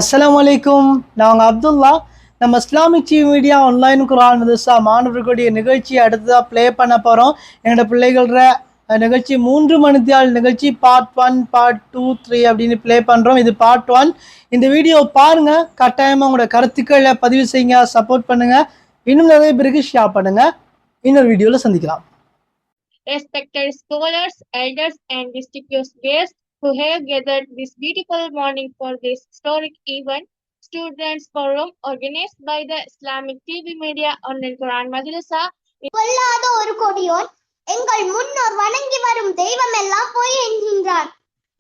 அஸ்ஸலாமு அலைக்கும். நான் அப்துல்லா. நம்ம இஸ்லாமிக் டிவி மீடியா ஆன்லைன் குர்ஆன் மதரசா மாணவர்களுடைய நிகழ்ச்சியை அடுத்ததாக ப்ளே பண்ண போகிறோம். என்னோட பிள்ளைகள நிகழ்ச்சி 3 மணித்தியால் நிகழ்ச்சி பார்ட் 1, பார்ட் 2, 3 அப்படின்னு ப்ளே பண்ணுறோம். இது பார்ட் 1. இந்த வீடியோ பாருங்கள், கட்டாயமாக உங்களோட கருத்துக்களை பதிவு செய்யுங்க, சப்போர்ட் பண்ணுங்கள், இன்னும் நிறைய பேருக்கு ஷேர் பண்ணுங்கள். இன்னொரு வீடியோவில் சந்திக்கலாம். Respected scholars, elders, and distinguished guests who have gathered this beautiful morning for this historic event, Students Forum organized by the Islamic TV Media Online Quran Madrasa. கொல்லாத ஒரு கொடியோன் எங்கள் முன்னோர் வணங்கி வரும் தெய்வம் எல்லாம் போய் என்கின்றான்.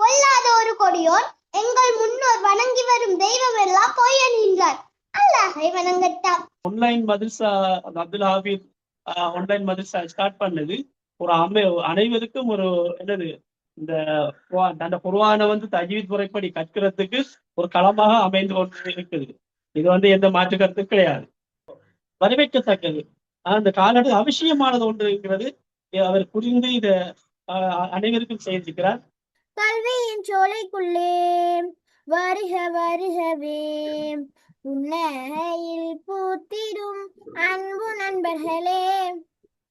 கொல்லாத ஒரு கொடியோன் எங்கள் முன்னோர் வணங்கி வரும் தெய்வம் எல்லாம் போய் என்கின்றான். அல்லாஹை வணங்கட்டாம். ஆன்லைன் மதரசா அப்துல் ஹாஃபிஸ் ஆன்லைன் மதரசா ஸ்டார்ட் பண்ணது ஒரு அனைவருக்கும் ஒரு என்னது இந்த அந்த குர்ஆனை தஜ்வீத் முறைப்படி கற்கிறதுக்கு ஒரு களமாக அமைந்து கொண்டு இருக்குது. இது எந்த மாற்று கருத்து கிடையாது, வரவேற்கத்தக்கது. அந்த காலடி அவசியமானது ஒன்று இருக்கிறது. அவர் புரிந்து இதை அனைவருக்கும் செய்திருக்கிறார். கல்வியின் சோலைக்குள்ளே வருக வருகவே உன்னையில் பூத்திடும் அன்பு நண்பர்களே.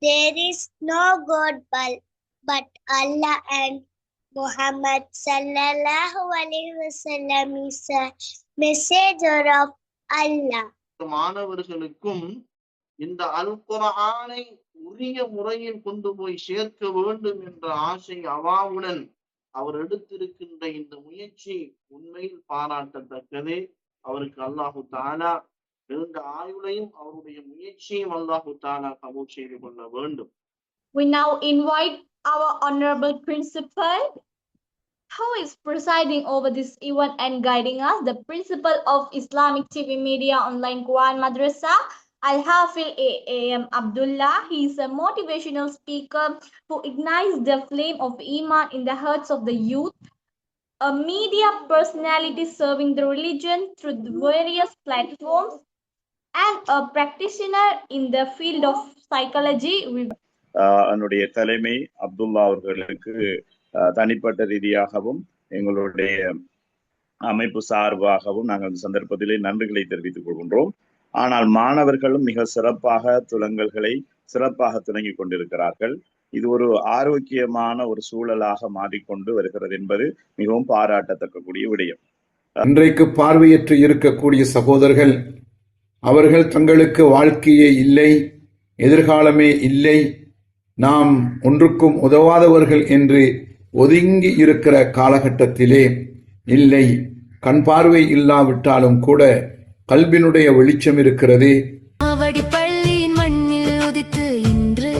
There is no God but Allah, and Muhammad sallallahu alaihi wasallam is a messenger of Allah. மாணவர்களுக்கும் இந்த அல் குர்ஆனை உரிய முறையில் கொண்டு போய் சேர்க்க வேண்டும் என்ற ஆசை அவாவுடன் அவர் எடுத்திருக்கின்ற இந்த முயற்சி உண்மையில் பாராட்டத்தக்கது. அவருக்கு அல்லாஹு தஆலா நீண்ட ஆயுளையும் அவருடைய முயற்சியும் அல்லாஹு தஆலா கபூல் செய்து கொள்ள வேண்டும். We now invite our honorable principal, who is presiding over this event and guiding us, the principal of Islamic TV Media Online Quran Madrasa, Al-Hafiz A.M. Abdullah. He is a motivational speaker who ignites the flame of Iman in the hearts of the youth, a media personality serving the religion through the various platforms, and a practitioner in the field of psychology. என்னுடைய தலைமை அப்துல்லா அவர்களுக்கு தனிப்பட்ட ரீதியாகவும் எங்களுடைய அமைப்பு சார்பாகவும் நாங்கள் இந்த சந்தர்ப்பத்திலே நன்றிகளை தெரிவித்துக் கொள்கின்றோம். ஆனால் மாணவர்களும் மிக சிறப்பாக துலங்கல்களை சிறப்பாக துணங்கி கொண்டிருக்கிறார்கள். இது ஒரு ஆரோக்கியமான ஒரு சூழலாக மாறிக்கொண்டு வருகிறது என்பது மிகவும் பாராட்டத்தக்கக்கூடிய விடயம். இன்றைக்கு பார்வையற்று இருக்கக்கூடிய சகோதரர்கள், அவர்கள் தங்களுக்கு வாழ்க்கையே இல்லை, எதிர்காலமே இல்லை, நாம் ஒன்றுக்கும் உதவாதவர்கள் என்று ஒதுங்கி இருக்கிற காலகட்டத்திலே இல்லை, கண் பார்வை இல்லாவிட்டாலும் கூட கல்வினுடைய வெளிச்சம் இருக்கிறது. பள்ளியின் மண்ணில் உதித்து இன்று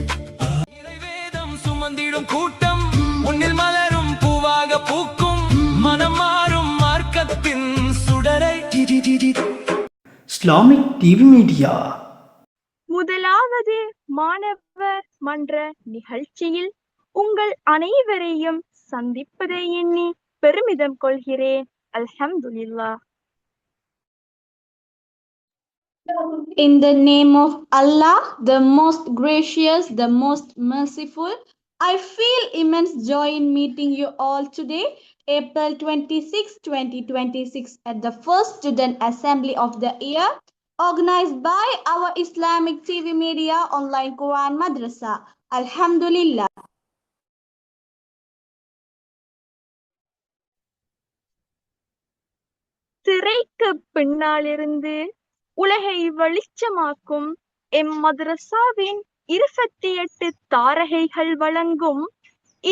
வேதம் சுமந்திடும் கூட்டம் முன்னில் மலரும் பூவாக பூக்கும் மனம் மாறும் மார்க்கத்தின் சுடரை. இஸ்லாமிக் டிவி மீடியா முதலாவது மாணவர் மன்ற நிகழ்ச்சியில் உங்கள் அனைவரையும் சந்திப்பதை எண்ணி பெருமிதம் கொள்கிறேன். அல்ஹம்துலில்லாஹ். In the name of Allah, the most gracious, the most merciful, I feel immense joy in meeting you all today, April 26, 2026, at the first student assembly of the year, organized by our Islamic TV Media Online Quran Madrasa. Alhamdulillah. திரைக்கு பின்னாலிருந்து உலகை வெளிச்சமாக்கும் M மதரசாவின் 28 தாரகைகள் வழங்கும்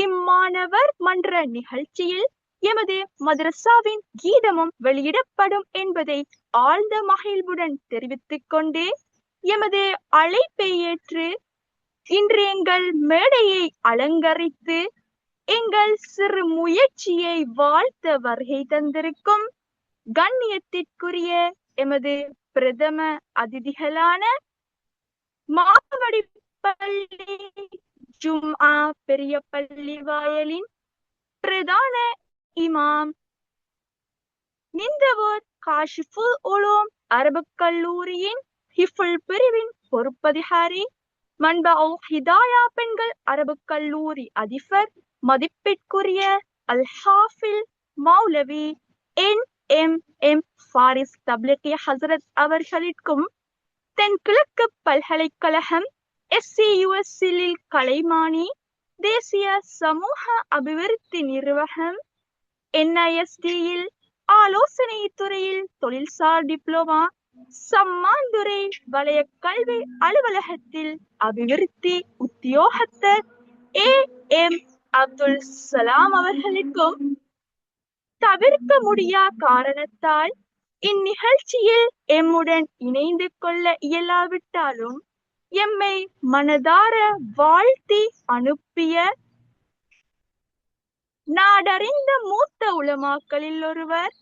இம்மாணவர் மன்ற நிகழ்ச்சியில் எமது மதரசாவின் கீதமும் வெளியிடப்படும் என்பதை ஆழ்ந்த மகிழ்வுடன் தெரிவித்துக் கொண்டே எமது அழைப்பை ஏற்று இன்று எங்கள் மேடையை அலங்கரித்து எங்கள் சிறு முயற்சியை வாழ்த்த வருகை தந்திருக்கும் கண்ணியத்திற்குரிய எமது பிரதம அதிதிகளான மாவடிப்பள்ளி ஜும்ஆ பெரிய பள்ளி வாயலின் பிரதான இமாம், நிந்தவூர் காஷிஃபுல் உலூம் அரபுக் கல்லூரியின் ஹிஃபுல் பிரிவின் பொறுப்பதிகாரி, மன்பவுல் ஹிதாயா பெண்கள் அரபுக் கல்லூரி அதிபர், மதிப்பிற்குரிய அல் ஹாஃபில் மௌலவி NMM ஃபாரிஸ் தப்லிகி ஹசரத் அவர்களிற்கும் தென்கிழக்கு பல்கலைக்கழகம் SCUSL கலைமானி தேசிய சமூக அபிவிருத்தி நிர்வாகம் NISD-யில் ஆலோசனை துறையில் தொழில்சார் டிப்ளோமா சம்மாந்துறை வலய கல்வி அலுவலகத்தில் அபிவிருத்தி உத்தியோகத்தர் AM அப்துல் சலாம் அவர்களுக்கும் தவிர்க்க முடியா காரணத்தால் இந்நிகழ்ச்சியில் எம்முடன் இணைந்து கொள்ள இயலாவிட்டாலும் எம்மை மனதார வாழ்த்தி அனுப்பிய நாடறிந்த மூத்த உலமாக்களில் ஒருவர்,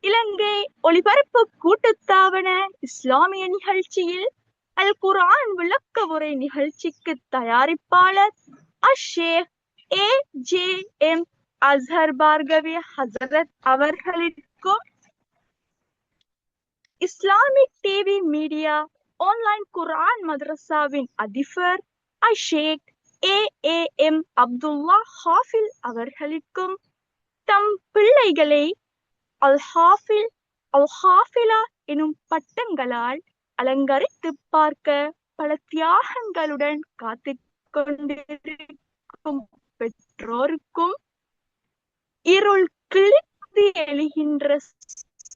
இலங்கை ஒளிபரப்பு கூட்டுத்தாபன இஸ்லாமிய நிகழ்ச்சியில் அல் குர்ஆன் விளக்க உரை நிகழ்ச்சிக்கு தயாரிப்பாளர் அஷேக் AJM அஸ்ஹர் பார்கவி ஹசரத் அவர்களுக்கும் இஸ்லாமிக் டிவி மீடியா ஆன்லைன் குர்ஆன் மதரசாவின் அதிபர் அஷேக் AAM அப்துல்லா ஹாஃபில் அவர்களுக்கும் தம் பிள்ளைகளை அல் ஹாஃபில் அல் ஹாஃபிலா எனும் பட்டங்களால் அலங்கரித்து பார்க்க பல தியாகங்களுடன் காத்து கொண்டிருக்கும் பெற்றோருக்கும் இருள் கிழித்து எழுகின்ற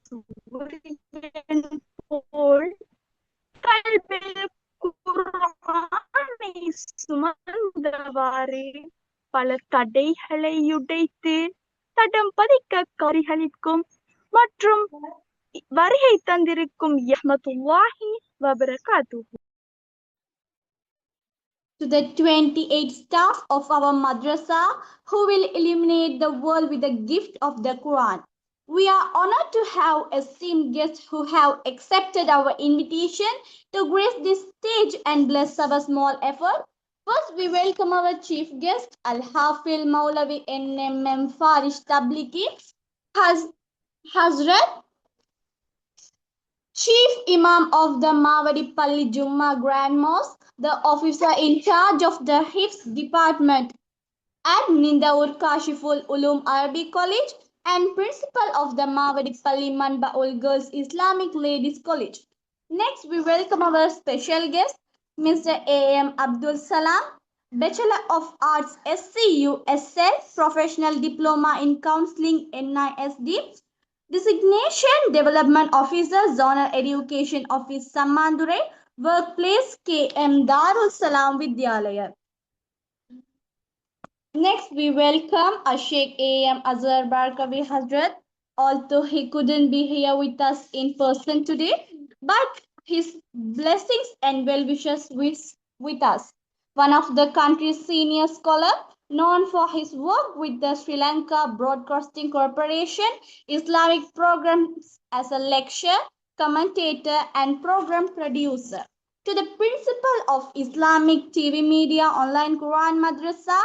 சூரியன் போல் கல்வியில் குர்ஆனை சுமந்தவாறு பல தடைகளை உடைத்து தடம் பதிக்க காரிகளிற்கும் மற்றும் வருகை தந்திருக்கும் யஹ்மத்துல்லாஹி வபரகாத்துஹு. To the 28 staff of our madrasa who will illuminate the world with the gift of the Quran. We are honored to have esteemed guests who have accepted our invitation to grace this stage and bless our small effort. First, we welcome our chief guest, Al-Hafil Maulavi NMM Farish Tabliki, Hazrat, Chief Imam of the Mawadi Palli Jumma Grand Mosque, the officer in charge of the Hifz Department at Nindaur Kashiful Ulum Arabic College, and principal of the Mawadi Palli Manbaul Girls Islamic Ladies College. Next, we welcome our special guest, Mr. AM Abdul Salam, Bachelor of Arts SCUSL, Professional Diploma in Counseling NISD, Designation Development Officer, Zonal Education Office Sammandure, Workplace KM Darul Salam Vidyalaya. Next, we welcome Sheikh AM Azhar Barkavi Hazrat. Although he couldn't be here with us in person today, but his blessings and well wishes with us. One of the country's senior scholar, known for his work with the Sri Lanka Broadcasting Corporation, Islamic programs as a lecturer, commentator, and program producer. To the principal of Islamic TV Media Online Quran Madrasa,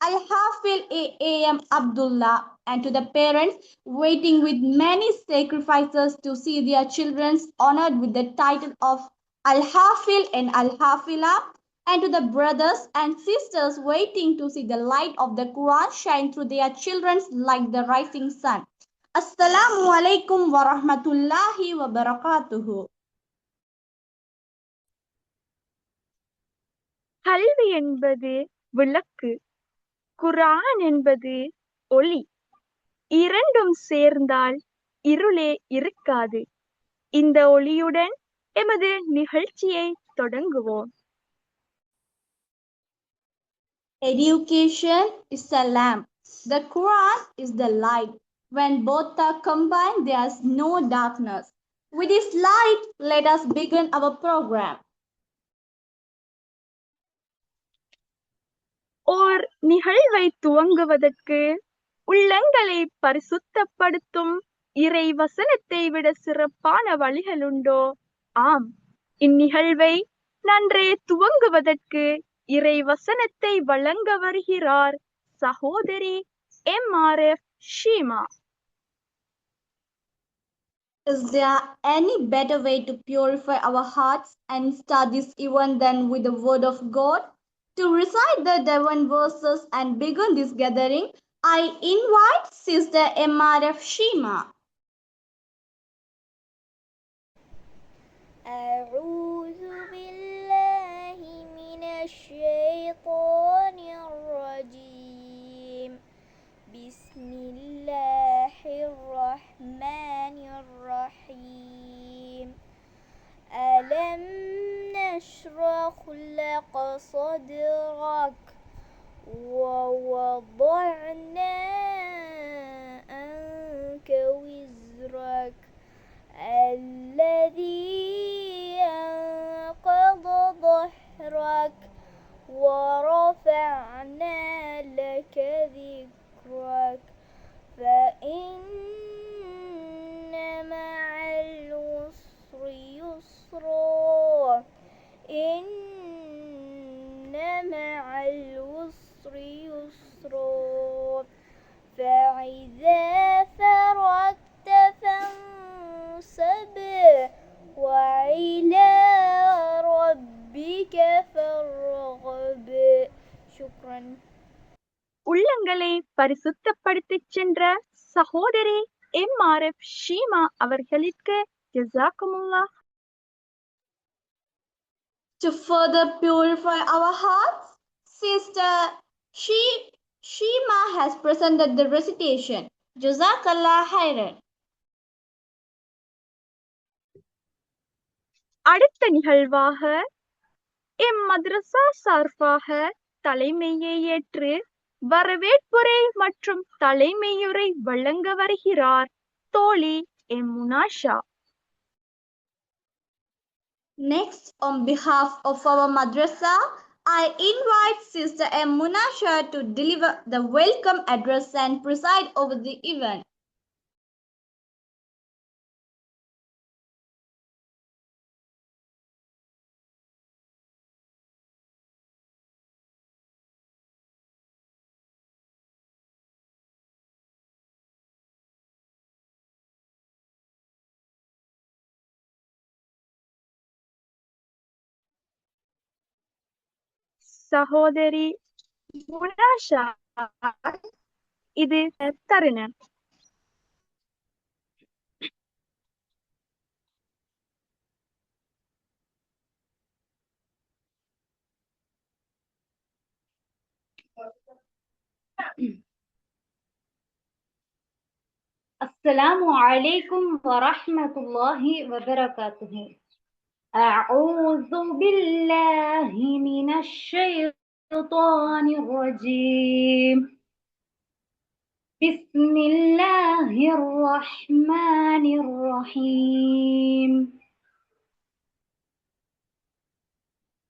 Al-Hafil AM Abdullah, and to the parents waiting with many sacrifices to see their children honored with the title of Al-Hafil and Al-Hafila, and to the brothers and sisters waiting to see the light of the Quran shine through their children like the rising sun. Assalamu alaikum wa rahmatullahi wa barakatuhu. கல்வி என்பது விளக்கு, குர்ஆன் என்பது ஒளி. இரண்டும் சேர்ந்தால் இருளே இருக்காது. இந்த ஒளியுடன் எமது நிகழ்ச்சியை தொடங்குவோம். Education is a lamp. The Quran is the light. When both are combined, there is no darkness. With this light, let us begin our program. ஓர் நிகழ்வை துவங்குவதற்கு உள்ளங்களை பரிசுத்தப்படுத்தும் இறை வசனத்தை விட சிறப்பான வழிகளுண்டோ? ஆம், இந்நிகழ்வை நன்றே துவங்குவதற்கு இறை வசனத்தை வழங்க வருகிறார் சகோதரி MRF Sheema. Is there any better way to purify our hearts and start this event than with the word of God? To recite the divine verses and begin this gathering, I invite Sister MRF Shima. أعوذ بالله من الشيطان الرجيم بسم الله الرحمن الرحيم ألم نشرح لك صدرك ووضعنا عنك وزرك الذي أنقض ظهرك ورفعنا لك ذكرك فإن مع العسر يسرا إن مع العسر يسرا فإذا فرغت فانصب وإلى ربك فارغب شكرا. உள்ளங்களை பரிசுத்தப்படுத்திச் சென்ற சகோதரி MRF Sheema அவர்களுக்கு ஜஸாக்குமுல்லாஹ். To further purify our hearts, Sister Shima has presented the recitation. Jazakallah khairan. அடுத்த நிகழ்வாக மദ്രസா சார்பாக தலைமையை ஏற்று வரவேற்புரை மற்றும் தலைமையுரை வழங்க வருகிறார் தோழி முனாஷா. Next, on behalf of our madrasa, I invite Sister M. Munasha to deliver the welcome address and preside over the event. சகோதரி முனாஷா, இது தருணம். Assalamu alaikum wa rahmatullahi wa barakatuh. أعوذ بالله من الشيطان الرجيم بسم الله الرحمن الرحيم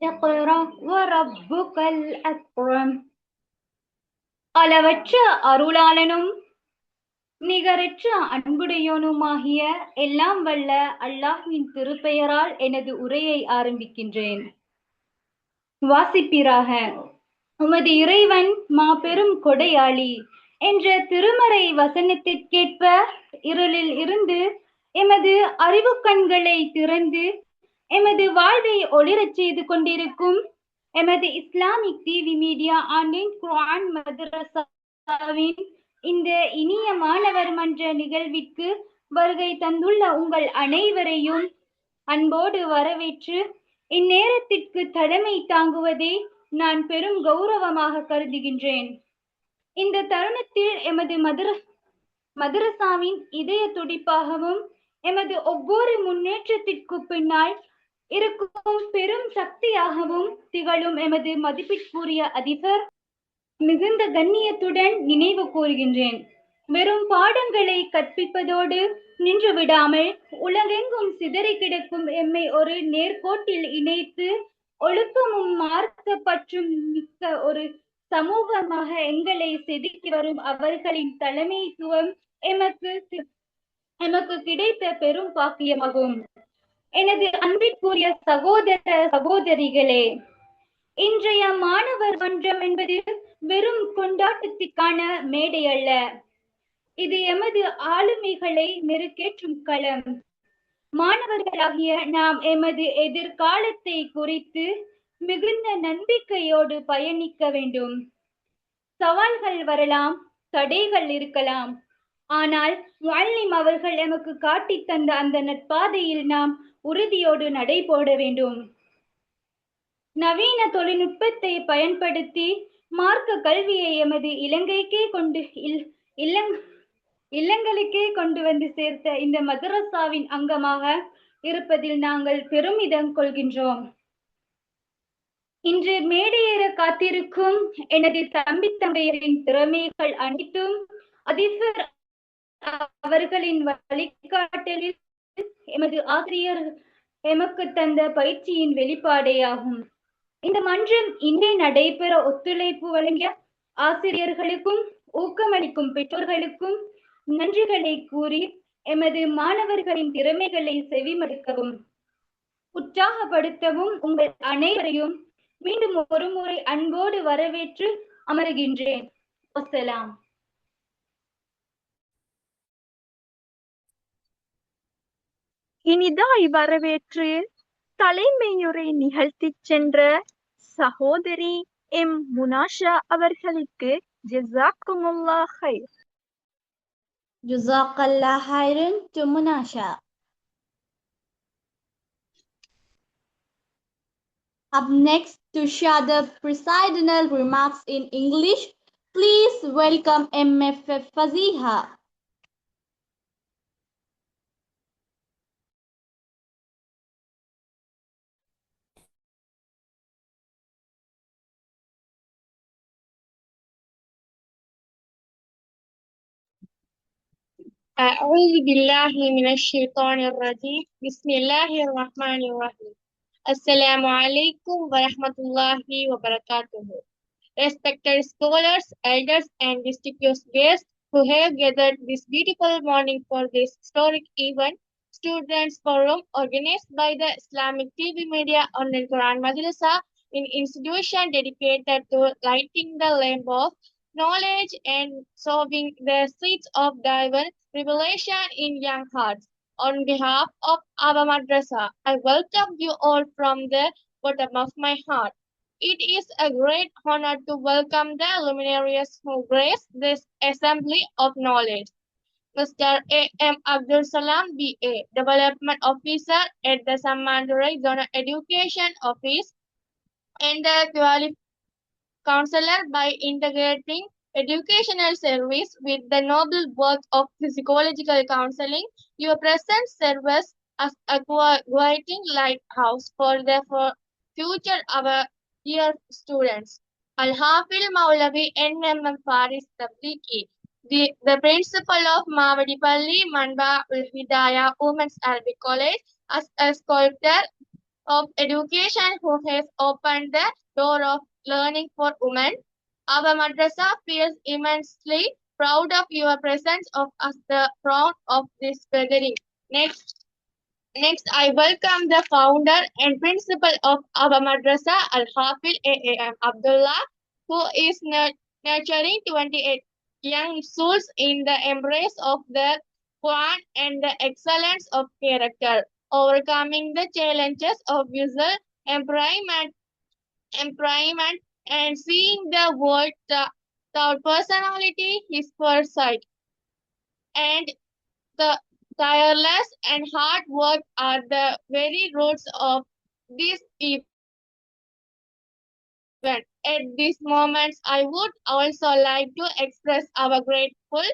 اقرأ وربك الأكرم அளவற்ற அருளாளனும் நிகரற்ற அன்புடையோனுமாகிய எல்லாம் வல்ல அல்லாஹ்வின் திருப்பெயரால் எனது உரையை ஆரம்பிக்கின்றேன். வாசிப்பீராக. உமது இறைவன் மாபெரும் கொடையாளி என்ற திருமறை வசனத்திற்கேற்ப இருளில் இருந்து எமது அறிவு கண்களை திறந்து எமது வாழ்வை ஒளிரச் செய்து கொண்டிருக்கும் எமது இஸ்லாமிக் டிவி மீடியா ஆன்லைன் குர்ஆன் மதரசாவின் இந்த இனிய மாணவர் மன்ற நிகழ்விற்கு வருகை தந்துள்ள உங்கள் அனைவரையும் அன்போடு வரவேற்று இந்நேரத்திற்கு தலைமை தாங்குவதை நான் பெரும் கௌரவமாக கருதுகின்றேன். இந்த தருணத்தில் எமது மதரசாவின் இதய துடிப்பாகவும் எமது ஒவ்வொரு முன்னேற்றத்திற்கு பின்னால் இருக்கும் பெரும் சக்தியாகவும் திகழும் எமது மதிப்பிற்குரிய அதிபர் மிகுந்த கண்ணியத்துடன் நினைவு கூறுகின்றேன். வெறும் பாடங்களை கற்பிப்பதோடு நின்று விடாமல் உலகெங்கும் சிதறி கிடக்கும் எம்மை ஒரு நேர்கோட்டில் இணைத்து ஒழுக்கமும் மார்க்க பற்றும் மிக்க ஒரு சமூகமாக எங்களை செதுக்கி வரும் அவர்களின் தலைமைத்துவம் எமக்கு கிடைத்த பெரும் பாக்கியமாகும். எனது அன்பிற்குரிய சகோதர சகோதரிகளே, இன்றைய மாணவர் மன்றம் என்பது வெறும் கொண்டாட்டத்திற்கான மேடை அல்ல. இது எமது ஆளுமைகளை மெருகேற்றும் களம். மாணவர்களாகிய நாம் எமது எதிர்காலத்தை குறித்து மிகுந்த நம்பிக்கையோடு பயணிக்க வேண்டும். சவால்கள் வரலாம், தடைகள் இருக்கலாம். ஆனால் முஅல்லிம் அவர்கள் எமக்கு காட்டி தந்த அந்த நட்பாதையில் நாம் உறுதியோடு நடைபோட வேண்டும். நவீன தொழில்நுட்பத்தை பயன்படுத்தி மார்க்க கல்வியை எமது இல்லங்களுக்கே கொண்டு வந்து சேர்த்த இந்த மதரசாவின் அங்கமாக இருப்பதில் நாங்கள் பெருமிதம் கொள்கின்றோம். இன்று மேடையேற காத்திருக்கும் எனது தம்பி தங்கையரின் திறமைகள் அனைத்தும் அதிபர் அவர்களின் வழிகாட்டலில் எமது ஆசிரியர் எமக்கு தந்த பயிற்சியின் வெளிப்பாடேயாகும். இந்த மன்றம் இன்றே நடைபெற ஒத்துழைப்பு வழங்கிய ஆசிரியர்களுக்கும் ஊக்கமளிக்கும் பெற்றோர்களுக்கும் நன்றிகளை கூறி எமது மாணவர்களின் திறமைகளை செவிமடுக்கவும் உற்சாகப்படுத்தவும் உங்கள் அனைவரையும் மீண்டும் ஒரு முறை அன்போடு வரவேற்று அமர்கின்றேன். வஸ்ஸலாம். இனிதாய் வரவேற்று தலைமையுரை நிகழ்த்திச் சென்ற சகோதரி எம் முனாஷா அவர்களுக்கு ஜஸாக்குமுல்லாஹ் ஹைர். Jazakallah khairan to Munasha. Up next, to share the presidential remarks in English, please welcome MFF Faziha. أعوذ بالله من الشيطان الرجيم بسم الله الرحمن الرحيم Assalamu alaikum wa rahmatullahi wa barakatuh. Respected scholars, elders and distinguished guests who have gathered this beautiful morning for this historic event, Students Forum organized by the Islamic TV Media Online Quran Madrasa, an institution dedicated to lighting the lamp of knowledge and sowing the seeds of divine revelation in young hearts. On behalf of our madrasa, I welcome you all from the bottom of my heart. It is a great honor to welcome the luminaries who grace this assembly of knowledge. Mr. A.M. Abdul Salam, B.A., Development Officer at the Samandarai Zonal Education Office, and the Counselor by integrating educational service with the noble work of psychological counseling. Your present serves as a guiding lighthouse for the future of our dear students. Al-Hafil Maulavi N.M.M. Faris Tabriki, the principal of Mavadipalli Manba Ul-Hidayah Women's Arabic College, as a sculptor of education who has opened the door of learning for women. Our madrasa feels immensely proud of your presence of as the crown of this gathering. Next, I welcome the founder and principal of our madrasa, Al-Hafil A.M. Abdullah, who is nurturing 28 young souls in the embrace of the Quran and the excellence of character, overcoming the challenges of visual impairment and seeing the world without personality, his foresight, and the tireless and hard work are the very roots of this event. At this moment, I would also like to express our grateful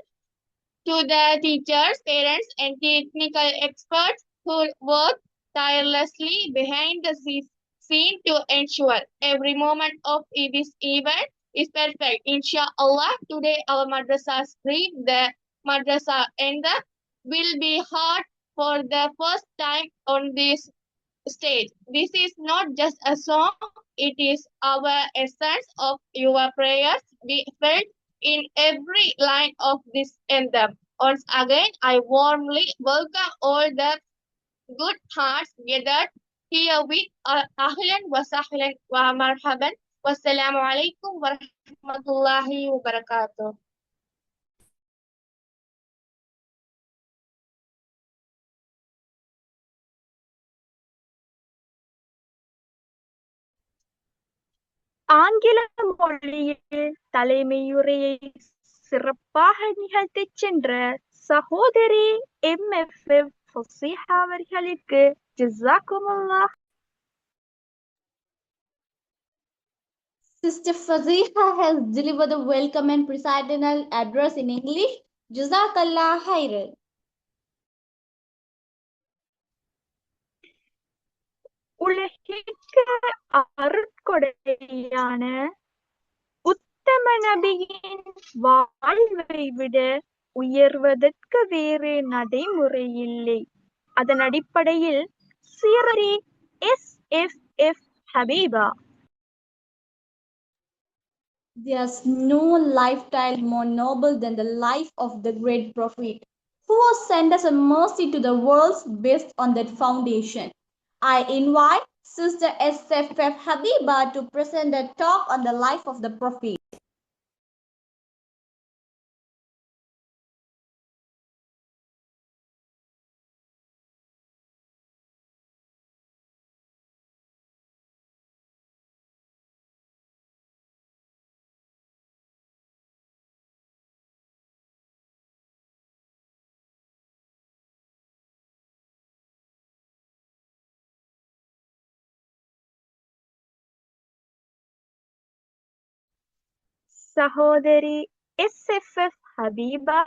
to the teachers, parents, and technical experts who work tirelessly behind the scene to ensure every moment of this event is perfect. Inshallah, today our madrasa's dream, the madrasa and the will be heard for the first time on this stage. This is not just a song, it is our essence of your prayers be felt in every line of this anthem. Once again, I warmly welcome all the good hearts gathered here with Ahlan wa Sahlan wa Marhaban. Wassalamu alaikum wa rahmatullahi wa barakatuh. ஆங்கில மொழியில் தலைமையுரையை சிறப்பாக நிகழ்த்திச் சென்ற சகோதரி MFF ஃபசீஹா அவர்களுக்கு ஜஸாக்குமுல்லாஹ். Sister Faziha has delivered a welcome and presidential address in English. Jazakallah khairan. உலகிற்கு அருட்கொடையான உத்தம நபியின் வாழ்வை விட உயர்வதற்கு வேறு நடைமுறை இல்லை. அதன் அடிப்படையில் சீரரி SFF Habiba There's no lifestyle more noble than the life of the great prophet, who has sent us a mercy to the world based on that foundation. I invite Sister SFF Habiba to present a talk on the life of the prophet. சகோதரி SFF Habiba,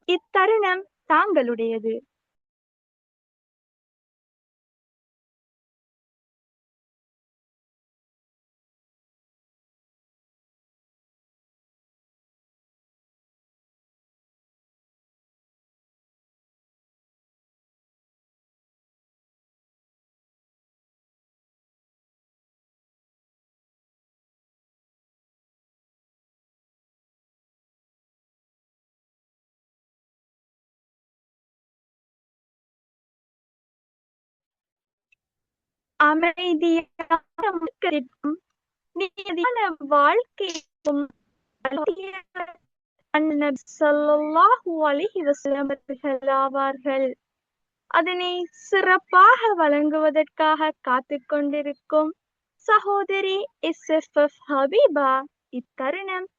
இத்தருணம் தாங்களுடையது. அமைதியான மக்களிடம் நீதியான வாழ்க்கைக்கும் நபி ஸல்லல்லாஹு அலைஹி வஸல்லம் அவர்கள் ஆவார்கள். அதனை சிறப்பாக வழங்குவதற்காக காத்துக் கொண்டிருக்கும் சகோதரி SFF ஹபீபா, இத்தருணம்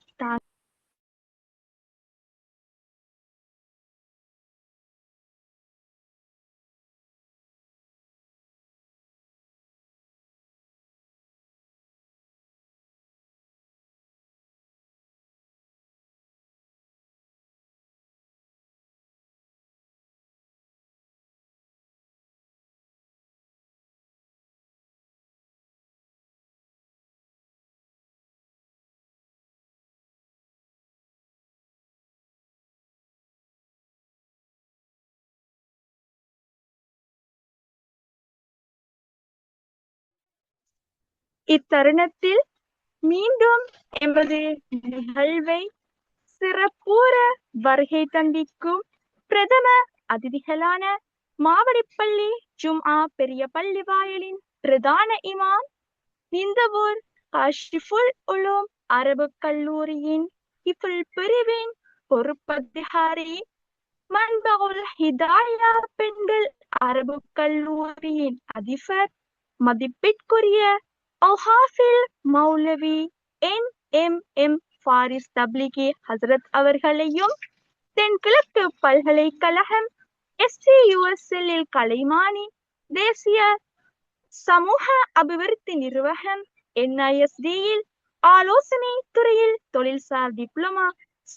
இத்தருணத்தில் மீண்டும் எமது நிகழ்வை சிறப்புற வருகை தந்திக்கும் பிரதம அதிதிகளான மாவடிப்பள்ளி ஜும்ஆ பெரிய பள்ளி வாயிலின் பிரதான இமாம், நிந்தவூர் காஷிஃபுல் உலூம் அரபு கல்லூரியின் ஹிஃபுல் பிரிவின் பொறுப்பதிகாரி, மன்பகுல் ஹிதாயா பெண்கள் அரபு கல்லூரியின் அதிபர், மதிப்பிற்குரிய அல்ஹாஃபில் மௌலவி NMM ஃபாரிஸ் தப்லிகி ஹசரத் அவர்களையும், தென்கிழக்கு பல்கலைக்கழகம் STUSL கலைமானி தேசிய சமூக அபிவிருத்தி நிர்வாகம் NISD-யில் ஆலோசனை துறையில் தொழில்சார் டிப்ளமா,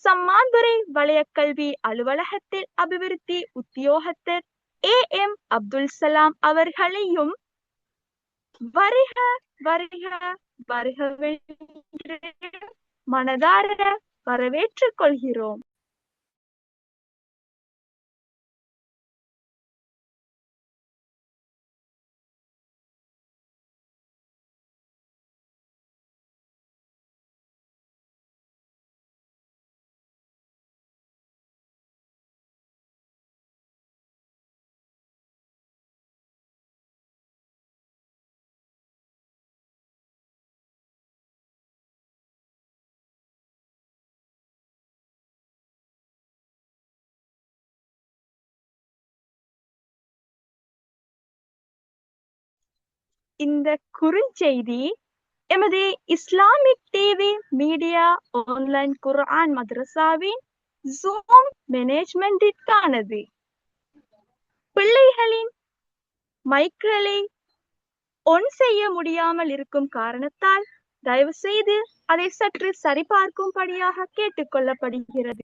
சம்மாந்துறை வலயக்கல்வி அலுவலகத்தில் அபிவிருத்தி உத்தியோகத்தர் AM அப்துல் சலாம் அவர்களையும் வருக வருக வருகவென்று மனதார வரவேற்றுக் கொள்கிறோம். இந்த குறுஞ்செய்தி எமது இஸ்லாமிக் டிவி மீடியா ஆன்லைன் குர்ஆன் மதரசாவின் ஜூம் மேனேஜ்மெண்டிற்கானது. பிள்ளைகளின் மைக்களை ஒன் செய்ய முடியாமல் இருக்கும் காரணத்தால் தயவு செய்து அதை சற்று சரிபார்க்கும்படியாக கேட்டுக்கொள்ளப்படுகிறது.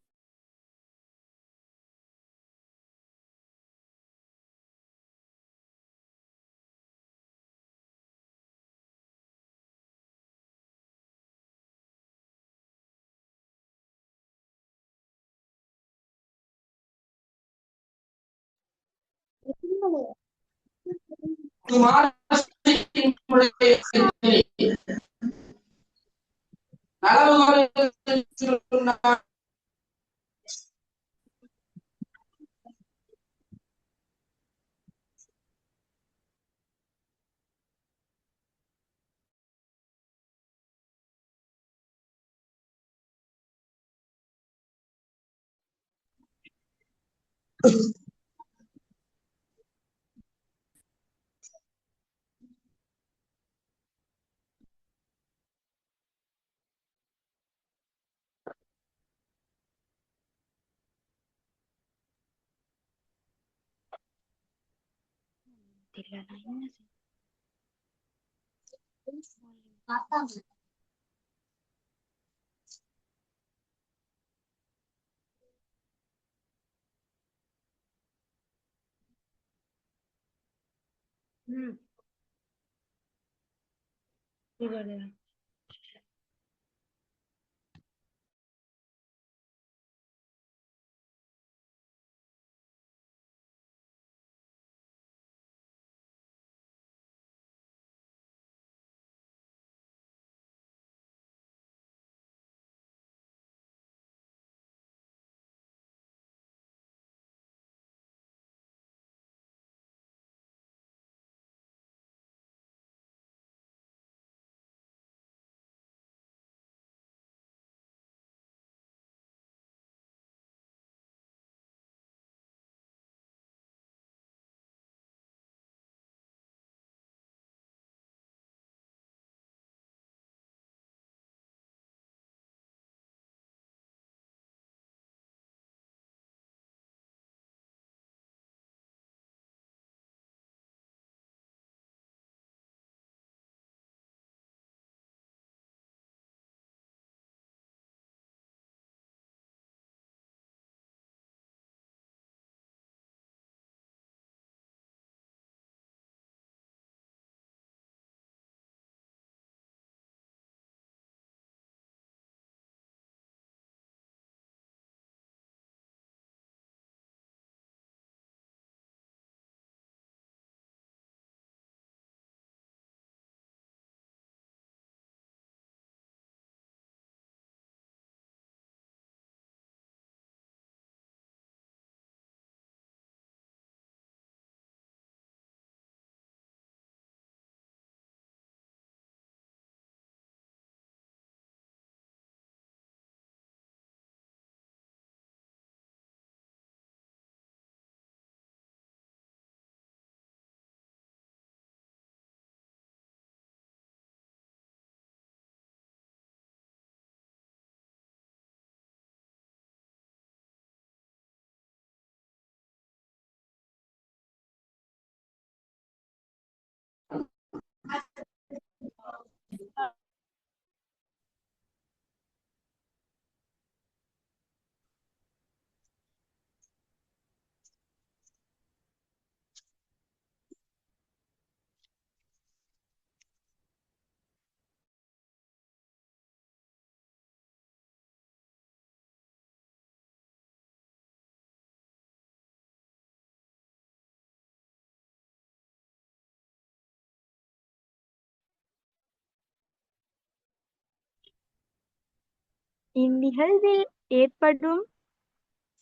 இந்நிகழ்வில் ஏற்படும்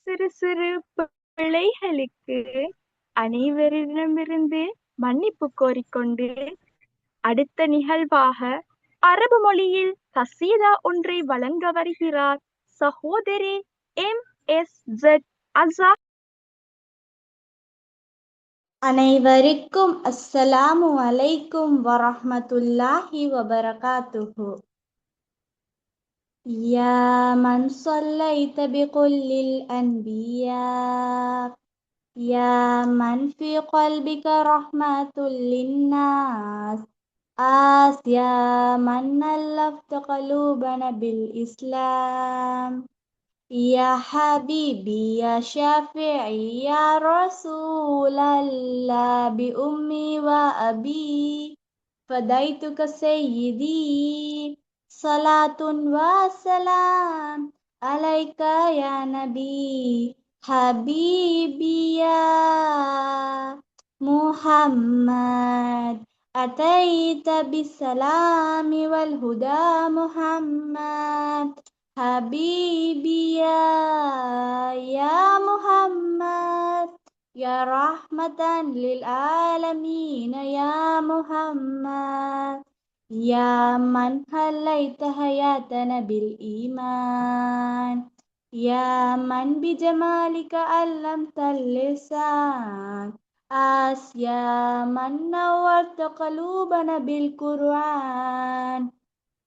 சிறு சிறு பிழைகளுக்கு அனைவரிடமிருந்து மன்னிப்பு கோரிக்கொண்டு அடுத்த நிகழ்வாக அரபு மொழியில் கசீதா ஒன்றை வழங்க வருகிறார் சகோதரி MSZ அஸா. அனைவருக்கும் அஸ்ஸலாமு அலைக்கும் வரஹ்மத்துல்லாஹி வபரகாத்துஹு. يا من صليت بكل الأنبياء يا من في قلبك رحمة للناس آس يا من ألفت قلوبنا بالإسلام يا حبيبي يا شافعي يا رسول الله بأمي وأبي فديتك سيدي صلاة وسلام عليك يا نبي حبيبي يا محمد أتيت بالسلام والهدى محمد حبيبي يا محمد يا رحمة للعالمين يا محمد يا من حليت حياتنا بالإيمان يا من بجمالك علمت اللسان يا من نورت قلوبنا بالقرآن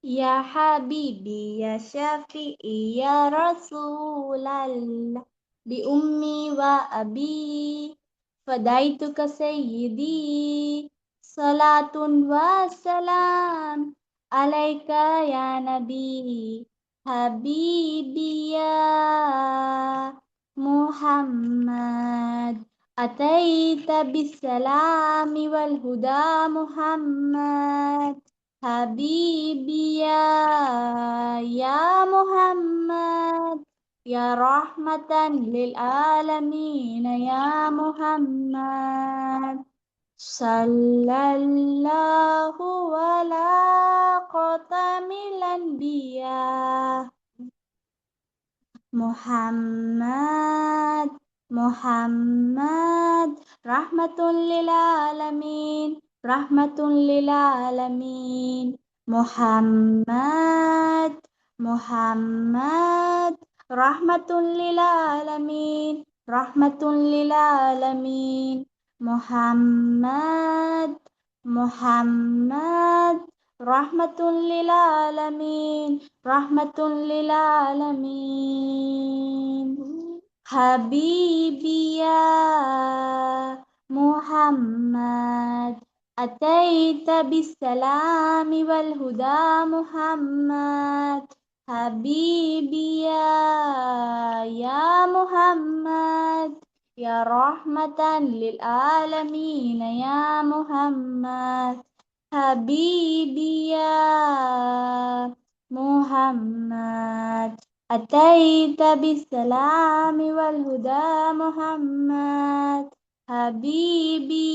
يا حبيبي يا شافعي يا رسول الله بأمي وأبي فديتك سيدي صلاة وسلام عليك يا نبي حبيبي يا محمد أتيت بالسلام والهدى محمد حبيبي يا محمد يا رحمة للعالمين يا محمد صلى الله على خاتم الأنبياء محمد رحمة للعالمين رحمة للعالمين محمد رحمة للعالمين رحمة للعالمين محمد رحمة للعالمين رحمة للعالمين حبيبي يا محمد أتيت بالسلام والهدى محمد حبيبي يا محمد يا رحمة للعالمين يا محمد حبيبي يا محمد أتيت بالسلام والهدى محمد حبيبي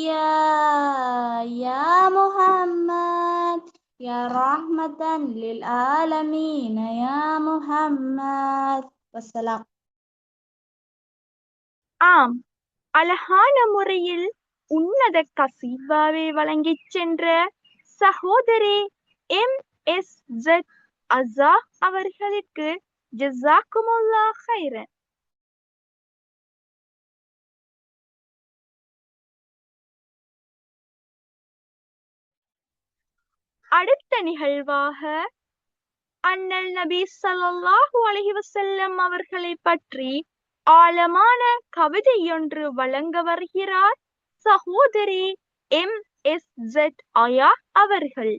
يا محمد يا رحمة للعالمين يا محمد والسلام. ஆம், அழகான முறையில் உன்னத கசீபாவை வழங்கிச் சென்ற சகோதரி MSZ அஸா அவர்களுக்கு ஜஸாக்குமுல்லாஹ் கைரன். அடுத்த நிகழ்வாக அண்ணல் நபி ஸல்லல்லாஹு அலைஹி வஸல்லம் அவர்களை பற்றி ஆழமான கவிதையொன்று வழங்க வருகிறார் சகோதரி MSZ ஆயா அவர்கள்.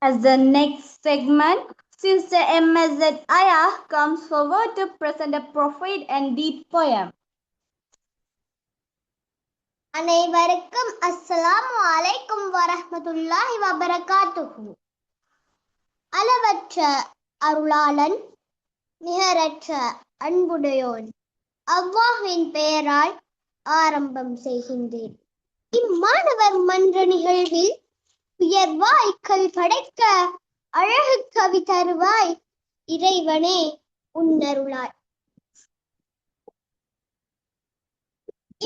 As the next segment, Sister MSZ Aya comes forward to present a prophet and deep poem. அனைவருக்கும் அஸ்ஸலாமு அலைக்கும் வரஹ்மத்துல்லாஹி வபரகாத்துஹு. அளவற்ற அருளாளன், நிகரற்ற அன்புடையோன் அல்லாஹ்வின் பெயரால் ஆரம்பம் செய்கின்றேன். இம்மாணவர் மன்ற நிகழ்வில் உயர்வாய் கவி படைக்க அழகு கவி தருவாய் இறைவனே உன்னருளாய்.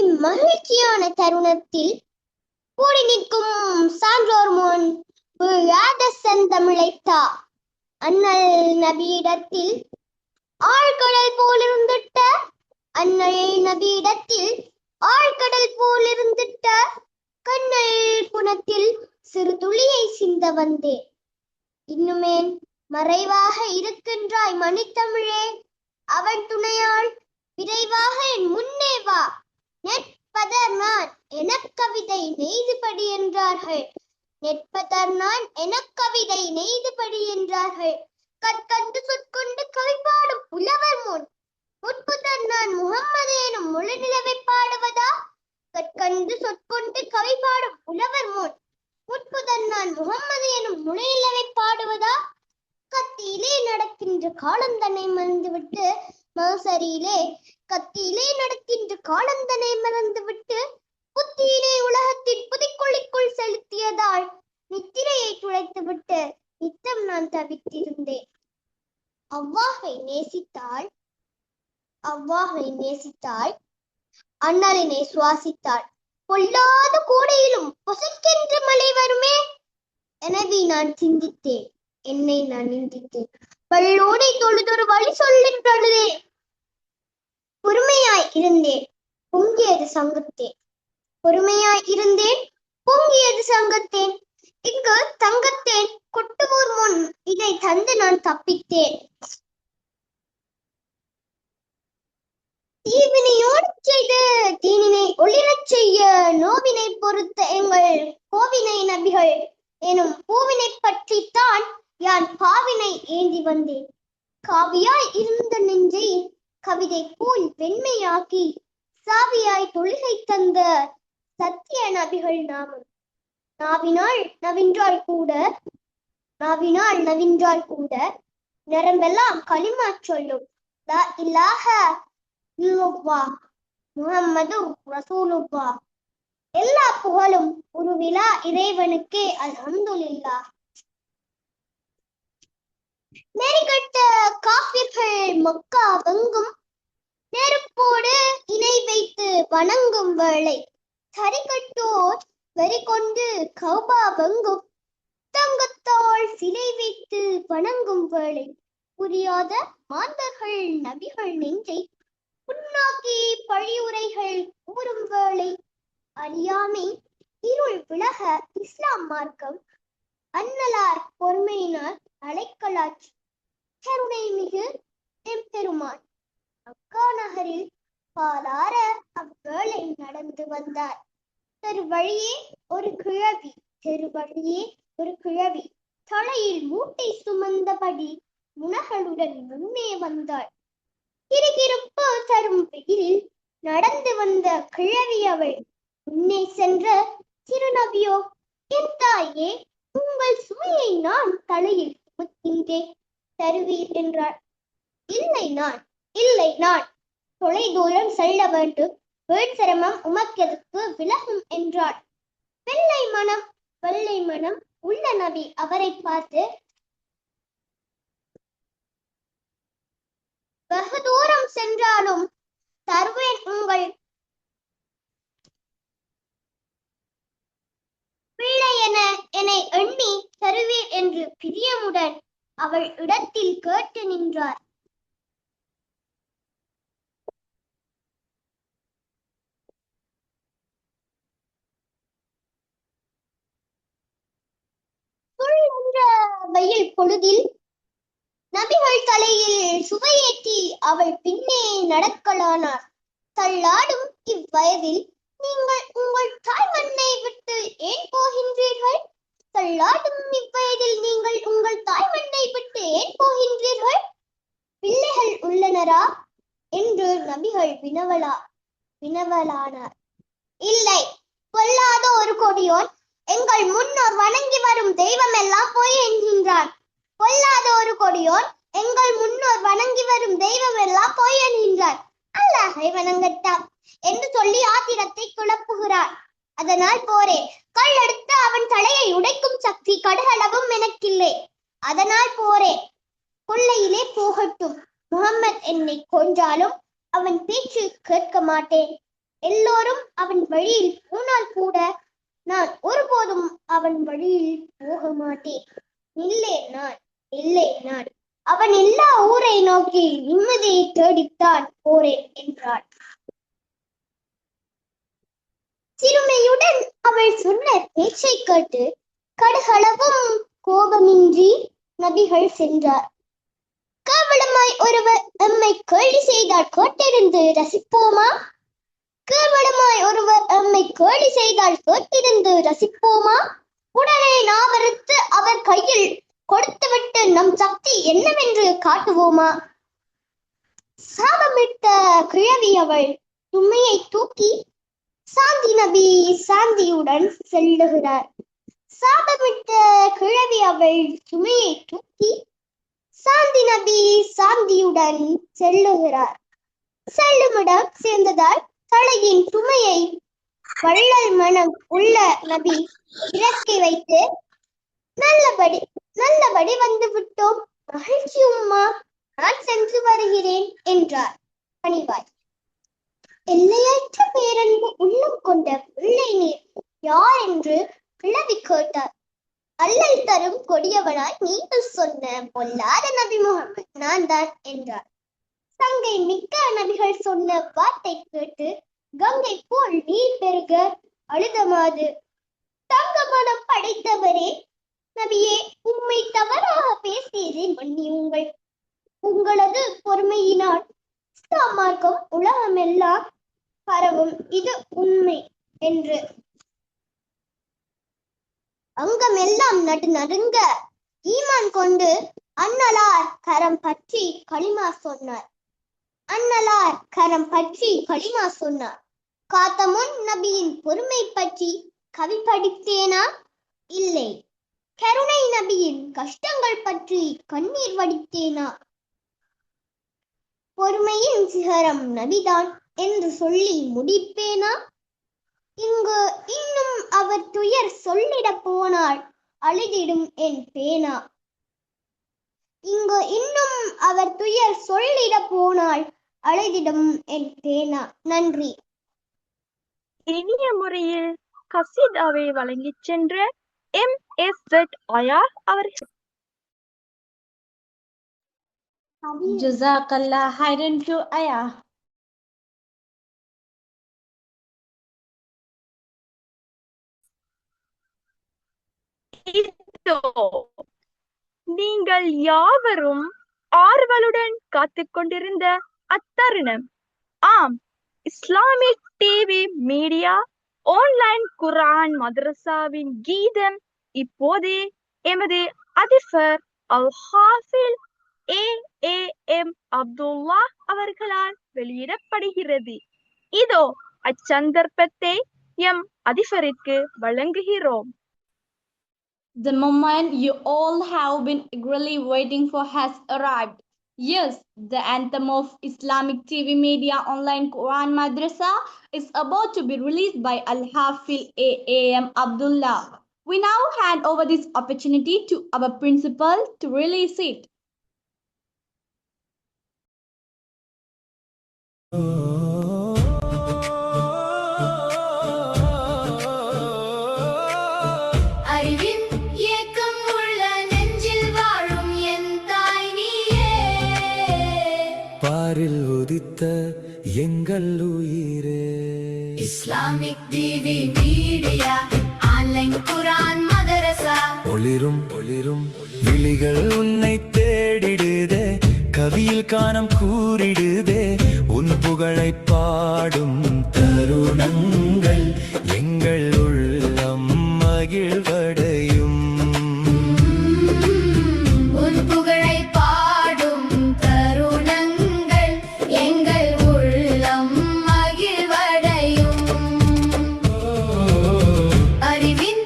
இம்மகிழ்ச்சியான தருணத்தில் கூடி நிற்கும் சான்றோர் முன் விழாத செந்தமிழைத்தா அண்ணல் நபியிடத்தில் ஆழ்கடல் போலிருந்திட்ட அண்ணல் நபியிடத்தில் ஆழ்கடல் போலிருந்திட்ட கண்ணல் புனத்தில் சிறு துளியை சிந்த வந்தேன். இன்னுமேன் மறைவாக இருக்கின்றாய் மணித்தமிழே, அவன் துணையால் விரைவாக என் முன்னே வா. நெற்பதர் நான் எனக்கவிதை நெய்துபடி என்றார்கள். நெற்பதர் நான் எனக்கவிதை நெய்துபடி என்றார்கள். கற்கண்டு சொற்கொண்டு கவிப்பாடும் புலவர் முன் முற்புதர் நான் முகம்மது எனும் முழு நிலவை பாடுவதா? கற்கண்டு சொற்கொண்டு கவிப்பாடும் புலவர் முன் முற்புதர் நான் முகம்மது எனும் முழு நிலவை பாடுவதா? கத்தியிலே நடக்கின்ற காலந்தனை மறந்துவிட்டு மௌசரியிலே கத்தியிலே நடக்கின்ற காலந்தனை மறந்துவிட்டு புத்தியிலே உலகத்தின் புதைக்குழிக்குள் செலுத்தியதால் நித்திரையை துளைத்துவிட்டு நித்தம் நான் தவித்திருந்தேன். அவ்வாஹை நேசித்தாள் அண்ணலினை சுவாசித்தாள். பொல்லாத கூடையிலும் பொசக்கென்ற மழை வருமே. எனவே நான் சிந்தித்தேன், என்னை நான் நிந்தித்தேன். பல்லோடை தொழுதொரு வழி சொல்லின்றே. பொறுமையாய் இருந்தேன், பொங்கியது சங்கத்தேன். பொறுமையாய் இருந்தேன், பொங்கியது சங்கத்தேன். இங்கு தங்கத்தேன் கொட்டுவோர் முன் இதை தந்து நான் தப்பித்தேன். தீவினையோடு செய்து தீனினை ஒளிரச் செய்ய நோவினை பொறுத்த எங்கள் கோவினை நபிகள் எனும் பூவினை பற்றித்தான் யான் பாவினை ஏந்தி வந்தேன். காவியாய் இருந்த நெஞ்சை கவிதை போல் வெண்மையாக்கி சாவியாய் தொழுகை தந்த சத்திய நபிகள் நாமம். நாவினால் நவின்றால் கூட நரம்பெல்லாம் களிமா சொல்லும். லா இலாஹ இல்லல்லாஹ் முஹம்மது ரசூலுல்லாஹ். எல்லா புகழும் ஒரு விழா இறைவனுக்கே, அல்ஹம்துலில்லாஹ். நெறிகட்ட காஃபிர்கள் மக்கா வெங்கும் நெருப்போடு இணை வைத்து வணங்கும் வேளை, சரிகட்டோர் வெறி கொண்டு கௌபா வெங்கும் தங்கத்தால் சிலை வைத்து வணங்கும் வேளை, புரியாத மாந்தர்கள் நபிகள் நெஞ்சை புண்ணாக்கி பழியுரைகள் கூறும் வேளை, அறியாமை இருள் விலக இஸ்லாம் மார்க்கம் அன்னலார் பொறுமையினார் அலைக்கலாட்சி கருணை மிகு எம்பெருமான் மக்கா நகரில் பாலார அவ்வேளை நடந்து வந்தார். தெருவழியே ஒரு கிழவி தலையில் மூட்டை சுமந்தபடி முனகளுடன் முன்னே வந்தாள். கிறுகிறுப்பு தரும் வெயிலில் நடந்து வந்த கிழவி அவள். முன்னே சென்ற திருநபியோ, என் தாயே, உங்கள் சுமையை நான் தலையில் சுமக்கின்றேன், தருவீர் என்றார். இல்லை நான் தொலை தூரம் செல்ல வேண்டும், வீண் சிரமம் உமக்கெதுக்கு விலகும் என்றாள். வெள்ளை மனம் உள்ள நபி அவரை பார்த்து, வெகு தூரம் சென்றாலும் தருவேன், உங்கள் பிள்ளை என்னை எண்ணி தருவீர் என்று பிரியமுடன் அவள் இடத்தில் கேட்டு நின்றார். வெயில் பொழுதில் நபிகள் தலையில் சுவையேற்றி அவள் பின்னே நடக்கலானார். தள்ளாடும் இவ்வயதில் நீங்கள் உங்கள் தாய் மண்ணை விட்டு ஏன் போகின்றீர்கள்? தள்ளாடும் இவ்வயதில் நீங்கள் உங்கள் தாய் மண்ணை விட்டு ஏன் போகின்றீர்கள்? பிள்ளைகள் உள்ளனரா என்று நபிகள் வினவலானார். இல்லை, பொல்லாத ஒரு கொடியோன் எங்கள் முன்னோர் வணங்கி வரும் தெய்வம் எல்லாம் போய் என்கின்றான். பொல்லாத ஒரு கொடியோன் எங்கள் முன்னோர் வணங்கி வரும் தெய்வம் எல்லாம் போய் என்கின்றான். அல்லாஹை வணங்கட்டாம் என்று சொல்லி ஆத்திரத்தை குழப்புகிறான். அதனால் போரே, கல் எடுத்து அவன் தலையை உடைக்கும் சக்தி கடுகளவும் எனக்கில்லை. அதனால் போரே, கொள்ளையிலே போகட்டும். முகம்மது என்னை கொன்றாலும் அவன் பேச்சு கேட்க மாட்டேன். எல்லோரும் அவன் வழியில் போனால் கூட நான் ஒருபோதும் அவன் வழியில் போக மாட்டேன். இல்லை நான் அவன் எல்லா ஊரை நோக்கி நிம்மதியை தேடித்தான் போறேன் என்றாள். சிறுமையுடன் அவள் சொன்ன பேச்சை கேட்டு கடுகளவும் கோபமின்றி நபிகள் சென்றார். கேவலமாய் ஒருவர் எம்மை கேலி செய்தால் கேட்டிருந்து ரசிப்போமா? கேவலமாய் ஒருவர் எம்மை கேலி செய்தால் கேட்டிருந்து ரசிப்போமா? உடனே நாவறுத்து அவர் கையில் கொடுத்துவிட்டு நம் சக்தி என்னவென்று காட்டுவோமா? சாபமிட்ட கிழவி அவள் தும்மையை தூக்கி சாந்தி நபி சாந்தியுடன் செல்லுகிறார். சாபமிட்ட கிழவி அவள் சுமையை தூக்கி சாந்தி நபி சாந்தியுடன் செல்லுகிறார். செல்லுமிடம் சேர்ந்ததால் தலையின் சுமையை வள்ளல் மனம் உள்ள நபி இறக்கி வைத்து நல்லபடி வந்து விட்டோம், மகிழ்ச்சி உம்மா, நான் சென்று வருகிறேன் என்றார் பணிவாய். எல்லையற்ற பேரன்பு உள்ளம் கொண்ட பிள்ளை நீர் யார் என்று கிழவி கேட்டார். அல்லல் தரும் கொடியவனாய் நீங்கள் சொன்ன பொல்லாத நபி முகமது நான் தான் என்றார். சங்கை மிக்க நபிகள் சொன்ன வார்த்தை கேட்டு கங்கை போல் நீர் பெருக அழுதமாது. தங்க மனம் படைத்தவரே நபியே, உம்மை தவறாக பேசியதை மன்னியுங்கள். உங்களது பொறுமையினால் இஸ்லாம் மார்க்கம் உலகமெல்லாம் பரவும், இது உண்மை என்று அங்கமெல்லாம் நடுநடுங்க ஈமான் கொண்டு அன்னலார் கரம் பற்றி களிமா சொன்னார். காத்தமுன் நபியின் பொறுமை பற்றி கவி படித்தேனா? இல்லை. கருணை நபியின் கஷ்டங்கள் பற்றி கண்ணீர் வடித்தேனா? பொறுமையின் சிகரம் நபிதான் என்று சொல்லி முடிப்பேனா? இங்கு இன்னும் அவர் துயர் சொல்லிட போனால் அழுதிடும் என் பேனா. நன்றி. இனிய முறையில் கசீதாவை வழங்கிச் சென்ற MSZ ஆயார் அவர்கள். Jazakallah khairan to Aya. இதோ நீங்கள் யாவரும் ஆர்வலுடன் காத்துக் கொண்டிருந்த அத்தருணம். ஆம், இஸ்லாமிக் டிவி மீடியா ஆன்லைன் குர்ஆன் மதரசாவின் கீதம் இப்போது எமது அதிபர் அல்-ஹாஃபில் AAM அப்துல்லா அவர்களால் வெளியிடப்படுகிறது. இதோ அச்சந்தர்ப்பத்தை எம் அதிபருக்கு வழங்குகிறோம். The moment you all have been eagerly waiting for has arrived. Yes, the anthem of Islamic TV Media Online Quran Madrasa is about to be released by Al-Hafil AAM Abdullah. We now hand over this opportunity to our principal to release it. பாரில் உதித்த எங்கள் உயிரே Islamic TV media online குர்ஆன் மதரசா. ஒளிரும் விழிகள் உன்னை தேடிடுதே, கவியில் காணம் கூறிடுதே, உன் புகழை பாடும் தருணங்கள் எங்கள் உள்ளம் மகிழ்வடையும். உன் புகழை பாடும் தருணங்கள் எங்கள் உள்ளம் மகிழ்வடையும். அறிவின்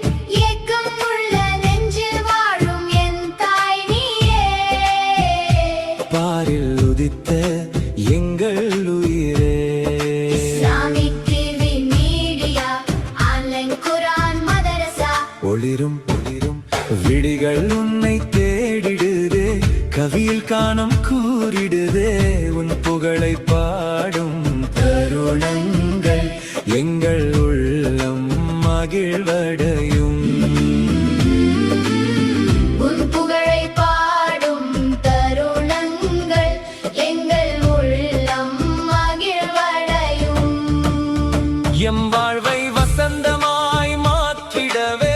ஏக்கம் உள்ள நெஞ்சில் வாழும் என் தாய் நீயே. பாரில் உதித்த எங்கள் உயிரே. இஸ்லாமிக் டிவி மீடியா ஆன்லைன் குர்ஆன் மதரசா. ஒளிரும் விழிகள் உன்னை தேடிடுதே, கவியில் காணம் கூறிடுதே, உன் புகழை பாடும் தருணங்கள் எங்கள் உள்ளம் மகிழ்வடையும். உன் புகழை பாடும் தருணங்கள் எங்கள் உள்ளம் மகிழ்வடையும். எம் வாழ்வை வசந்தமாய் மாற்றிடவே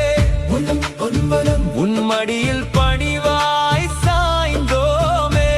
உன் மடியில் பணிவாய் சாய்ந்தோமே.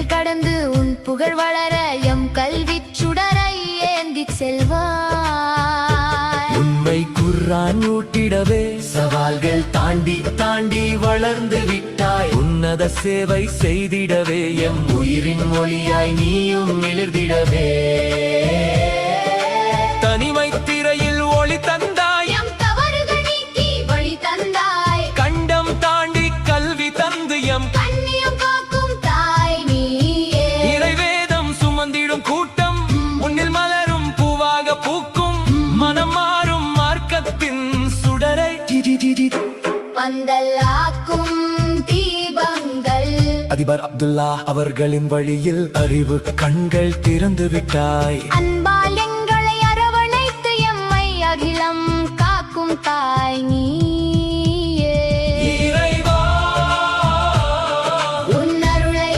எல்லைகள் கடந்து உன் புகழ் வளர எம் கல்வி சுடரை ஏந்தி செல்வாய். உண்மை குர்ஆன் ஊட்டிடவே சவால்கள் தாண்டி தாண்டி வளர்ந்து விட்டாய். உன்னத சேவை செய்திடவே எம் உயிரின் ஒளியாய் நீயும் மிளிர்ந்திடவே. தனிமை திரையில் ஒளி தந்தாய், எம் தவறுகள் நீக்கி வழி தந்தாய். கண்டம் தாண்டி கல்வி தந்து எம் கண்ணியம் காக்கும் தாய் நீயே. இறைவேதம் சுமந்திடும் கூட்டம் உன்னில் மலரும் பூவாக பூக்கும். மனம் மாறும் மார்க்கத்தின் சுடரை பந்தலாக்கும் தீபங்கள். அதிபர் அப்துல்லா அவர்களின் வழியில் அறிவு கண்கள் திறந்து விட்டாய். அன்பால் எங்களை அரவணைத்து எம்மை அகிலம் காக்கும் தாய் நீயே. இறைவா உன் அருளை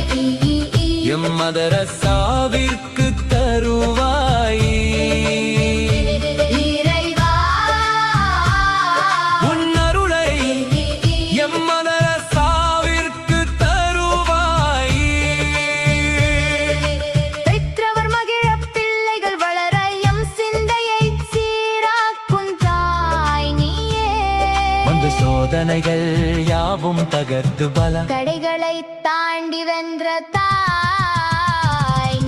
எம் மதரசாவிற்கு தருவாய். இறைவா உன் அருளை எம் மதரசாவிற்கு தருவாய். பெற்றவர் மகிழ பிள்ளைகள் வளர எம் சிந்தையை சீராக்கும் தாய் நீயே. வந்த சோதனைகள் யாவும் தகர்த்து பல தடைகளை தாண்டி வென்ற தாய்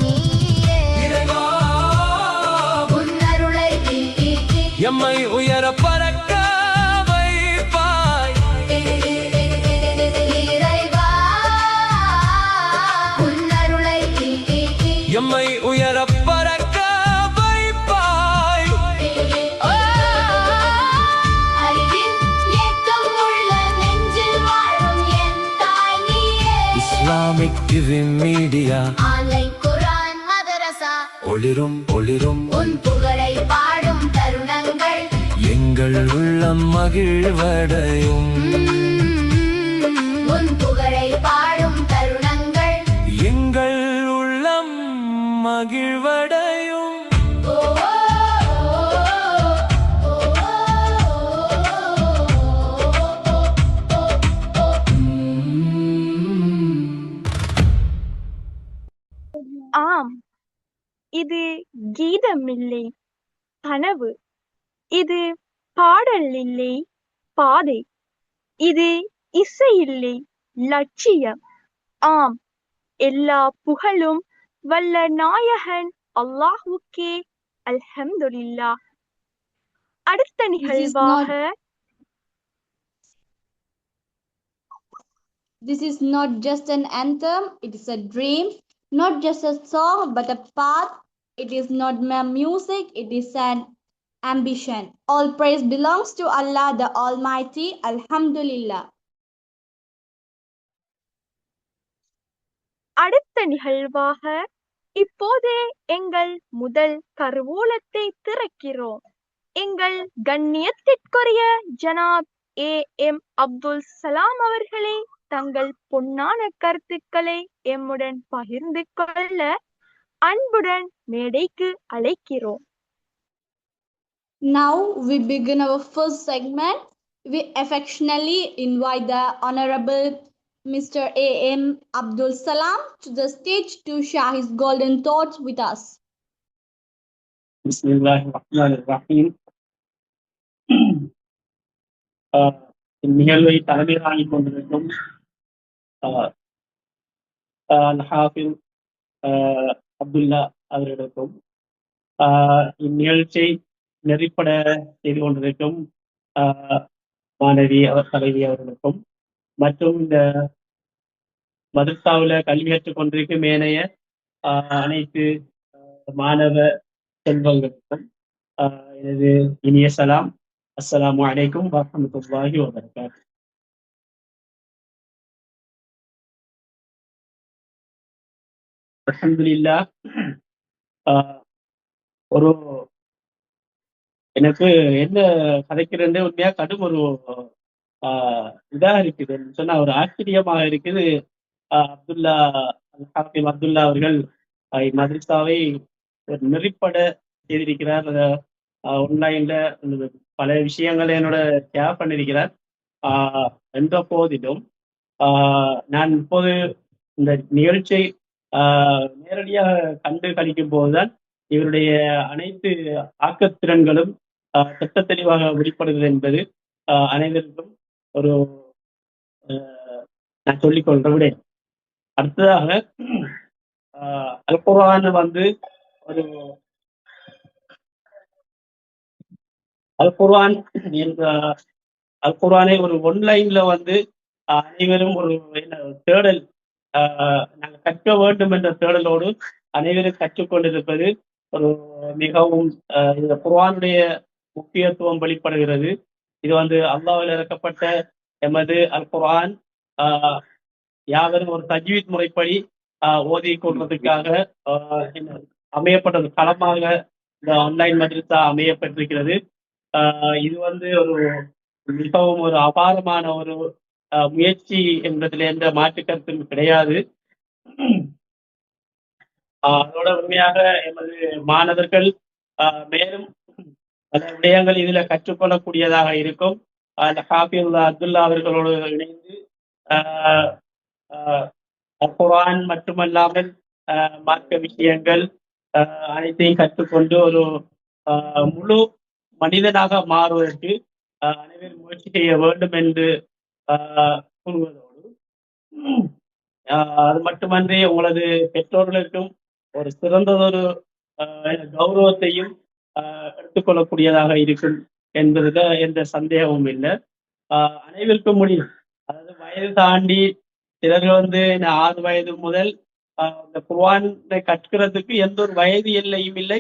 நீயே. இறைவா உன் அருளை எம்மை உயர பறக்க வைப்பாய். இறைவா உன் அருளை எம்மை உயர பறக்க வைப்பாய். அறிவின் ஏக்கம் உள்ள நெஞ்சில் வாழும் என் தாய் நீயே. இஸ்லாமிக் டிவி மீடியா ஆன்லைன் குர்ஆன் மதரசா ஒளிரும் ஒளிரும் உன் புகழை பாடும் தருணங்கள். எங்கள் உள்ளம் மகிழ்வடையும். உன் புகழை பாடும் தருணங்கள். எங்கள் உள்ளம் மகிழ்வடையும். ஓ, ஓ, ஓ, ஓ, ஓ, ஓ. ஆம், இது கீதமில்லை, கனவு. இது பாடல் இல்லை, பாதை. இது இசை இல்லை, லட்சியம். ஆம், எல்லா புகழும் வல்ல நாயகன் அல்லாஹ்வுக்கே. அல்ஹம்துலில்லாஹ். அடுத்த நிகழ்வாக This is not just an anthem, it is a dream, not just a song, but a path. It is not mere music, it is an ambition. All praise belongs to Allah the Almighty. Alhamdulillah. அடுத்த நிகழ்வாக இப்போதே எங்கள் முதல் கருவூலத்தை திறக்கிறோம். எங்கள் கண்ணியத்திற்குரிய ஜனாப் A.M. Abdul Salam அவர்களை தங்கள் பொன்னான கருத்துக்களை எம்முடன் பகிர்ந்து கொள்ள அன்புடன் மேடைக்கு அழைக்கிறோம். Now we begin our first segment. We affectionately invite the Honorable Mr. A.M. Abdul Salam to the stage to share his golden thoughts with us. பிஸ்மில்லாஹிர்ரஹ்மானிர்ரஹீம். இந்நிகழ்வை தலைமை தாங்கிக் கொண்டிருக்கும் அல்-ஹாஃபிஸ் அப்துல்லா அவர்களுக்கும், இந்நிகழ்ச்சியை நெறிப்பட செய்து கொண்டிருக்கும் மாணவி தலைவி அவர்களுக்கும், மற்றும் இந்த மதரசாவுல கல்வி கற்றுக் கொண்டிருக்கும் ஏனைய அனைத்து மாணவ செல்வங்களுக்கும் எனது இனிய சலாம். அஸ்ஸலாமு அலைக்கும் வரஹ்மத்துல்லாஹி வபரகாத்துஹு. அல்ஹம்துலில்லாஹ். ஒரு எனக்கு என்ன கதைக்கிறேன்னு உண்மையா கடும் ஒரு இதா இருக்குது சொன்னா ஒரு ஆச்சரியமாக இருக்குது. அப்துல்லா அல்-ஹாஃபிஸ் அப்துல்லா அவர்கள் மதரசாவை ஒரு நெறிப்பட செய்திருக்கிறார். ஆன்லைன்ல பல விஷயங்களை என்னோட ஷேர் பண்ணியிருக்கிறார். என்ற போதிலும் நான் இப்போது இந்த நிகழ்ச்சியை நேரடியாக கண்டு கழிக்கும் போதுதான் இவருடைய அனைத்து ஆக்கத்திறன்களும் திட்ட தெளிவாக வெளிப்படுகிறது என்பது அனைவருக்கும் ஒரு நான் சொல்லிக்கொள்ற விட. அடுத்ததாக அல் குர்ஆன் வந்து ஒரு அல் குர்ஆன் என்ற அல் குர்ஆனை ஒரு ஒன்லைன்ல வந்து அனைவரும் ஒரு தேடல் நாங்கள் கற்க வேண்டும் என்ற தேடலோடு அனைவரும் கற்றுக்கொண்டிருப்பது ஒரு மிகவும் இந்த குர்ஆனுடைய முக்கியத்துவம் வெளிப்படுகிறது. இது வந்து அல்லாஹ்வால் இறக்கப்பட்ட எமது அல் குர்ஆன் யாவரும் ஒரு தஜ்வீத் முறைப்படி ஓதி கொள்வதற்காக அமையப்பட்ட ஒரு களமாக இந்த ஆன்லைன் மதரசா அமையப்பட்டிருக்கிறது. இது வந்து ஒரு மிகவும் ஒரு அபாரமான ஒரு முயற்சி என்பதில் எந்த மாற்று கருத்தும் கிடையாது. அதோட உண்மையாக எமது மாணவர்கள் மேலும் பல விடயங்கள் இதுல கற்றுக்கொள்ளக்கூடியதாக இருக்கும். ஹாஃபிஸ் அப்துல்லா அவர்களோடு இணைந்து குர்ஆன் மட்டுமல்லாமல் மார்க்க விஷயங்கள் அனைத்தையும் கற்றுக்கொண்டு ஒரு முழு மனிதனாக மாறுவதற்கு அனைவரும் முயற்சி செய்ய வேண்டும் என்று கூறுவதோடு அது மட்டுமன்றி உங்களது பெற்றோர்களுக்கும் ஒரு சிறந்ததொரு கௌரவத்தையும் எடுத்துக்கொள்ளக்கூடியதாக இருக்கும் என்பதுல எந்த சந்தேகமும் இல்லை. அனைவருக்கும் முடியும். அதாவது வயது தாண்டி சிலர்கள் வந்து 6 வயது முதல் இந்த குர்ஆனை கற்கிறதுக்கு எந்த ஒரு வயது எல்லையும் இல்லை,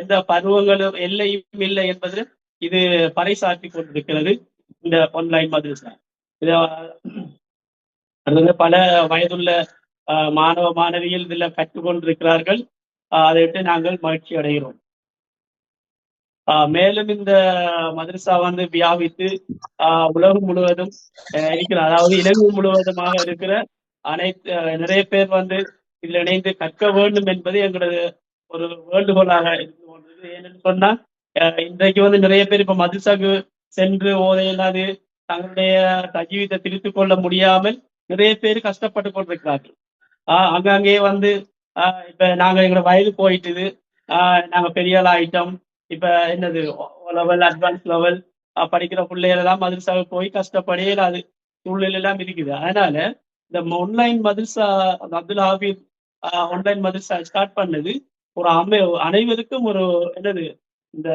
எந்த பருவங்களும் எல்லையும் இல்லை என்பது இது பறைசாற்றி கொண்டிருக்கிறது இந்த ஆன்லைன் மதரசா. இது பல வயதுள்ள மாணவ மாணவிகள் இதில் கற்றுக்கொண்டிருக்கிறார்கள். அதை விட்டு நாங்கள் மகிழ்ச்சி அடைகிறோம். மேலும் இந்த மதரசா வந்து வியாபித்து உலகம் முழுவதும் இருக்கிற, அதாவது இலங்கை முழுவதுமாக இருக்கிற அனைத்து நிறைய பேர் வந்து இதில் இணைந்து கற்க வேண்டும் என்பது எங்களது ஒரு வேண்டுகோளாக இருந்து கொண்டது. ஏன்னு சொன்னா இன்றைக்கு வந்து நிறைய பேர் இப்ப மதரசாக்கு சென்று ஓத இல்லாது தங்களுடைய தஜ்வீதை திருத்திக் கொள்ள முடியாமல் நிறைய பேர் கஷ்டப்பட்டு கொண்டிருக்கிறார்கள். அங்கங்கே வந்து இப்ப நாங்க எங்களோட வயது போயிட்டுது, நாங்க பெரிய ஆள் ஆயிட்டோம், இப்ப என்னது லெவல் அட்வான்ஸ் லெவல் படிக்கிற பிள்ளைகள் எல்லாம் மதரசாவுக்கு போய் கஷ்டப்படையே அது சூழ்நிலை எல்லாம் இருக்குது. அதனால இந்த ஆன்லைன் மதரசா அப்துல் ஹாஃபிஸ் ஆன்லைன் மதரசா ஸ்டார்ட் பண்ணது ஒரு அனைவருக்கும் ஒரு என்னது இந்த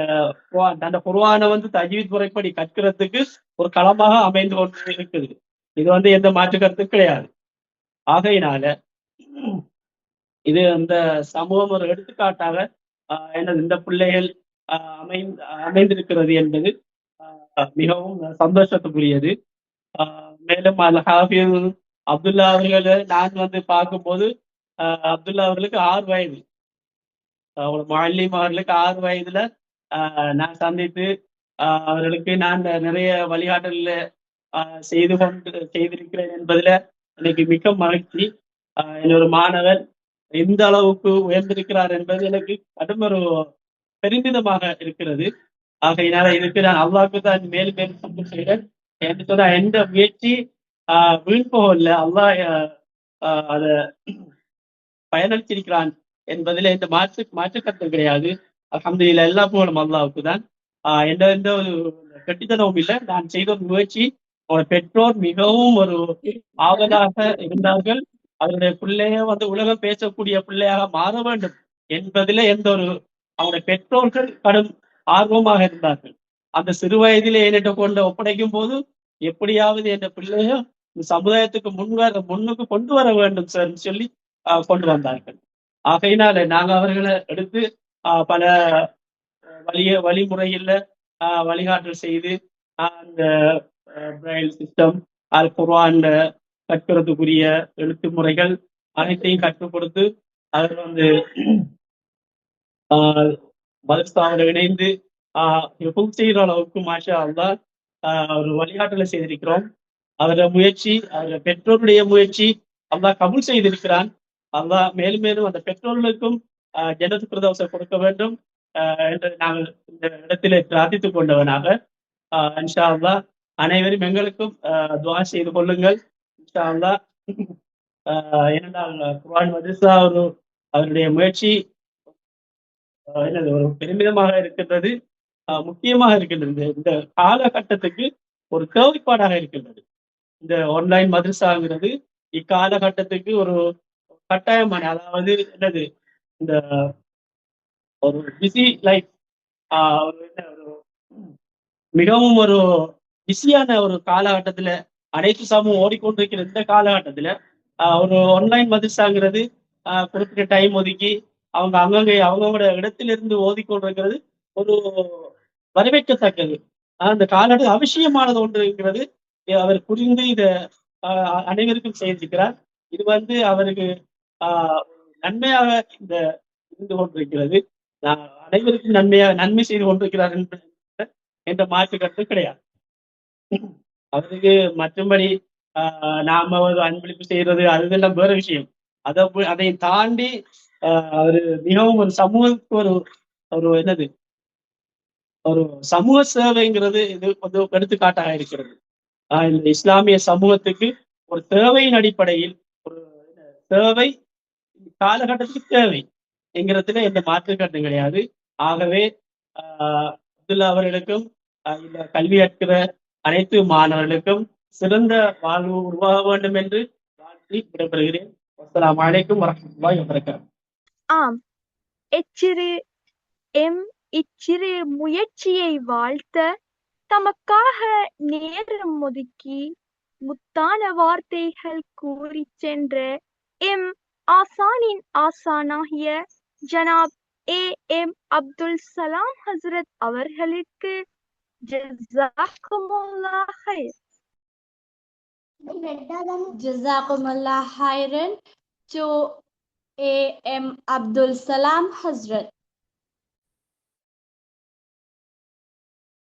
அந்த குர்ஆனை வந்து தஜ்வீத் முறைப்படி கற்கிறதுக்கு ஒரு களமாக அமைந்து கொண்டு இருக்குது. இது வந்து எந்த மாற்று கருத்தும் கிடையாது. ஆகையினால இது அந்த சமூகம் ஒரு எடுத்துக்காட்டாக என்னது இந்த பிள்ளைகள் அமைந்திருக்கிறது என்பது மிகவும் சந்தோஷத்துக்குரியது. மேலும் அல் ஹாஃபிஸ் அப்துல்லா அவர்களை நான் வந்து பார்க்கும்போது அப்துல்லா அவர்களுக்கு 6 வயது, முஅல்லிம் அவர்களுக்கு 6 வயதுல நான் சந்தித்து அவர்களுக்கு நான் நிறைய வழிகாட்டல செய்திருக்கிறேன் என்பதுல எனக்கு மிக மகிழ்ச்சி. என்னொரு மாணவர் எந்த அளவுக்கு உயர்ந்திருக்கிறார் என்பது எனக்கு கடும் ஒரு பெருமிதமாக இருக்கிறது. ஆகையினால இதுக்கு நான் அல்லாஹ்வுக்கு தான் மேலும் மேலும் சந்தோஷம் செய்கிறேன். என்று சொன்னா எந்த முயற்சி வீண் போகல, அல்லாஹ் அத பயனளிச்சிருக்கிறான் என்பதில் எந்த மாற்று கருத்து கிடையாது. அல்ஹம்துலில்லாஹ், எல்லா புகழும் அல்லாஹ்வுக்கு தான். எந்த ஒரு கெட்டித்தனமும் இல்லை. நான் செய்த ஒரு முயற்சி. அவருடைய பெற்றோர் மிகவும் ஒரு ஆவலாக இருந்தார்கள். அவருடைய பிள்ளைய வந்து உலகம் பேசக்கூடிய பிள்ளையாக மாற வேண்டும் என்பதில எந்த ஒரு அவருடைய பெற்றோர்கள் கடும் ஆர்வமாக இருந்தார்கள். அந்த சிறு வயதிலே என்னிட்ட கொண்டு ஒப்படைக்கும் போது எப்படியாவது என்ற பிள்ளைய இந்த சமுதாயத்துக்கு முன்னுக்கு கொண்டு வர வேண்டும் சார் சொல்லி கொண்டு வந்தார்கள். ஆகையினால நாங்கள் அவர்களை எடுத்து பல வழிமுறையில வழிகாட்டல் செய்து அந்த பிரைல் சிஸ்டம், அல் குர்ஆன் கற்கிறதுக்குரிய எழுத்து முறைகள் அனைத்தையும் கற்றுக் கொடுத்து அதில் வந்து மதரசாவோட இணைந்து செய்கிற அளவுக்கு மாஷா அல்லாஹ் ஒரு வழிகாட்டலை செய்திருக்கிறோம். அவருடைய முயற்சி, அவருடைய பெற்றோருடைய முயற்சி அல்லாஹ் கபூல் செய்திருக்கிறான். அல்லாஹ் மேலும் மேலும் அந்த பெற்றோர்களுக்கும் ஜன்னத்துல் ஃபிர்தௌஸை கொடுக்க வேண்டும் என்று நாங்கள் இந்த இடத்திலே பிரார்த்தித்துக் கொண்டவனாக இன்ஷா அல்லாஹ் அனைவரும் எங்களுக்கும் துஆ செய்து கொள்ளுங்கள். இன்ஷா அல்லாஹ் ஏனென்றால் குர்ஆன் மதரசா அவருடைய முயற்சி என்னது ஒரு பெருமிதமாக இருக்கின்றது, முக்கியமாக இருக்கின்றது. இந்த காலகட்டத்துக்கு ஒரு தேவைப்பாடாக இருக்கின்றது. இந்த ஆன்லைன் மதரசாங்கிறது இக்காலகட்டத்துக்கு ஒரு கட்டாயமான, அதாவது என்னது, இந்த ஒரு பிஸி லைஃப், ஒரு மிகவும் ஒரு பிஸியான ஒரு காலகட்டத்துல அனைத்து சமூகம் ஓடிக்கொண்டிருக்கிற இந்த காலகட்டத்துல ஒரு ஆன்லைன் மதரசாங்கிறது குறிப்பிட்ட டைம் ஒதுக்கி அவங்க அங்கங்கே அவங்களோட இடத்திலிருந்து ஓதிக்கொண்டிருக்கிறது ஒரு வரவேற்கத்தக்கது. அந்த காலகட்டம் அவசியமானது ஒன்றுங்கிறது அவர் புரிந்து இதை அனைவருக்கும் செய்திருக்கிறார். இது அவருக்கு நன்மையாக இந்த இருந்து கொண்டிருக்கிறது. அனைவருக்கும் நன்மை செய்து கொண்டிருக்கிறார் என்ற மாற்று கருத்து கிடையாது. அவருக்கு மற்றபடி நாம ஒரு அன்பளிப்பு செய்யறது அதெல்லாம் வேற விஷயம். அதை தாண்டி அவரு மிகவும் ஒரு சமூகத்துக்கு ஒரு என்னது ஒரு சமூக சேவைங்கிறது இது கொஞ்சம் எடுத்துக்காட்டாக இருக்கிறது. இந்த இஸ்லாமிய சமூகத்துக்கு ஒரு தேவையின் அடிப்படையில் ஒரு தேவை, காலகட்டத்துக்கு தேவை என்கிறதுல எந்த மாற்று கருத்து கிடையாது. ஆகவே அப்துல்லா அவர்களுக்கும் இந்த கல்வி கற்கிற அனைத்து மாணவர்களுக்கும் சிறந்த வாழ்வு உருவாக வேண்டும் என்று வாழ்த்தி விடைபெறுகிறேன். அஸ்ஸலாமு அலைக்கும் வரஹ்மத்துல்லாஹி வபரகாத்துஹு. ஆம், இச்சிறு முயற்சியை வாழ்த்த தமக்காக நேரம் ஒதுக்கி முத்தான வார்த்தைகள் கூறி சென்ற எம் ஆசானின் ஆசானாகிய ஜனாப் ஏ.எம். அப்துல் சலாம் ஹஸ்ரத் அவர்களுக்கு ஜஸாக்குமுல்லாஹ் ஹைர். Jazakumullah khairan to A.M. Abdul Salam Hazrat.